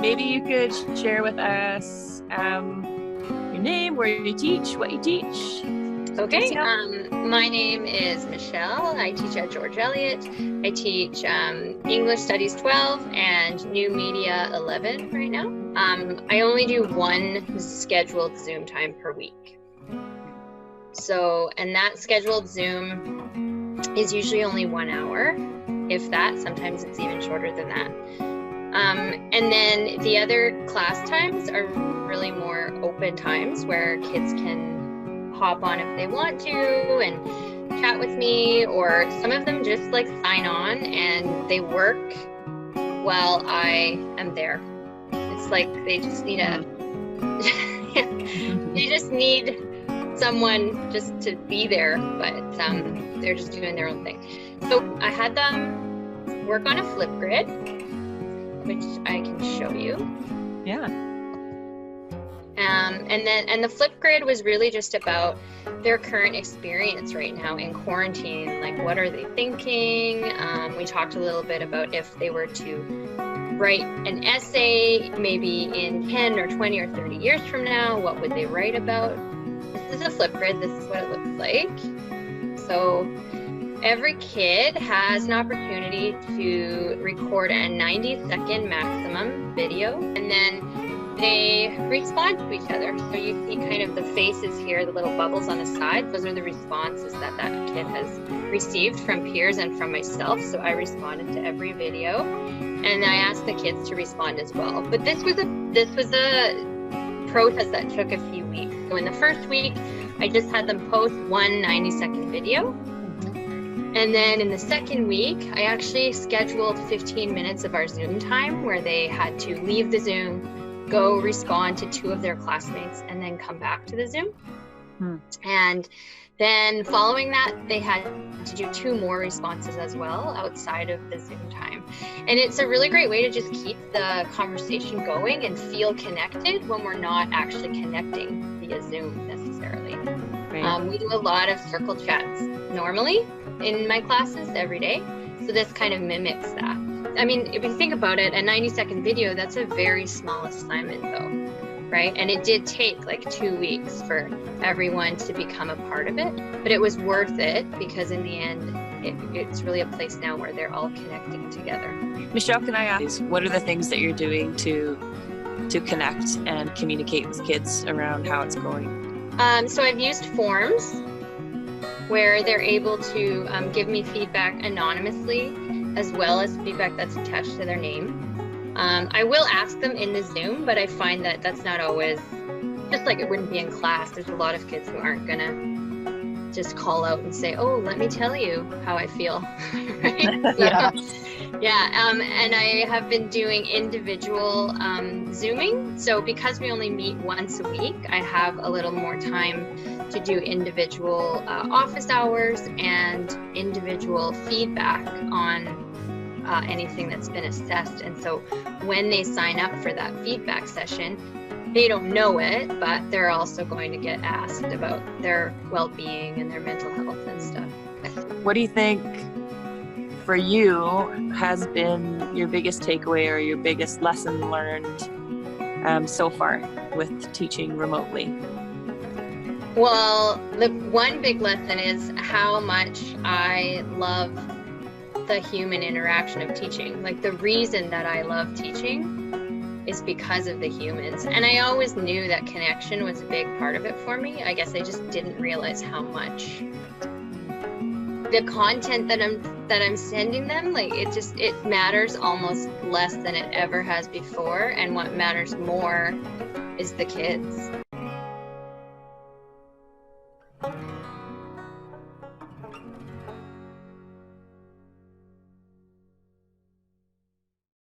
maybe you could share with us your name, where you teach, what you teach. Okay, my name is Michelle. I teach at George Eliot. I teach English Studies 12 and New Media 11 right now. I only do one scheduled Zoom time per week. So, and that scheduled Zoom is usually only 1 hour, if that. Sometimes it's even shorter than that. And then the other class times are really more open times where kids can hop on if they want to and chat with me, or some of them just like sign on and they work while I am there. It's like they just need they just need someone just to be there, but they're just doing their own thing. So I had them work on a Flipgrid, which I can show you. Yeah. And the Flipgrid was really just about their current experience right now in quarantine. Like, what are they thinking? We talked a little bit about if they were to write an essay, maybe in 10 or 20 or 30 years from now, what would they write about? This is a Flipgrid. This is what it looks like. So every kid has an opportunity to record a 90-second maximum video, and then they respond to each other. So you see kind of the faces here, the little bubbles on the side. Those are the responses that kid has received from peers and from myself. So I responded to every video, and I asked the kids to respond as well. But this was a process that took a few weeks. So in the first week, I just had them post one 90-second video. And then in the second week, I actually scheduled 15 minutes of our Zoom time where they had to leave the Zoom, go respond to 2 of their classmates, and then come back to the Zoom. And then following that, they had to do 2 more responses as well outside of the Zoom time. And it's a really great way to just keep the conversation going and feel connected when we're not actually connecting via Zoom necessarily. Right. We do a lot of circle chats normally in my classes every day. So this kind of mimics that. I mean, if you think about it, a 90-second video, that's a very small assignment though, right? And it did take like 2 weeks for everyone to become a part of it, but it was worth it because in the end, it's really a place now where they're all connecting together. Michelle, can I ask, what are the things that you're doing to connect and communicate with kids around how it's going? So I've used forms where they're able to give me feedback anonymously, as well as feedback that's attached to their name. I will ask them in the Zoom, but I find that that's not always, just like it wouldn't be in class. There's a lot of kids who aren't gonna just call out and say, oh, let me tell you how I feel. Right? And I have been doing individual Zooming. So because we only meet once a week, I have a little more time to do individual office hours and individual feedback on anything that's been assessed. And so when they sign up for that feedback session, they don't know it, but they're also going to get asked about their well-being and their mental health and stuff. What do you think for you has been your biggest takeaway or your biggest lesson learned so far with teaching remotely? Well, the one big lesson is how much I love the human interaction of teaching. Like, the reason that I love teaching is because of the humans. And I always knew that connection was a big part of it for me. I guess I just didn't realize how much the content that I'm sending them, like, it matters almost less than it ever has before. And what matters more is the kids.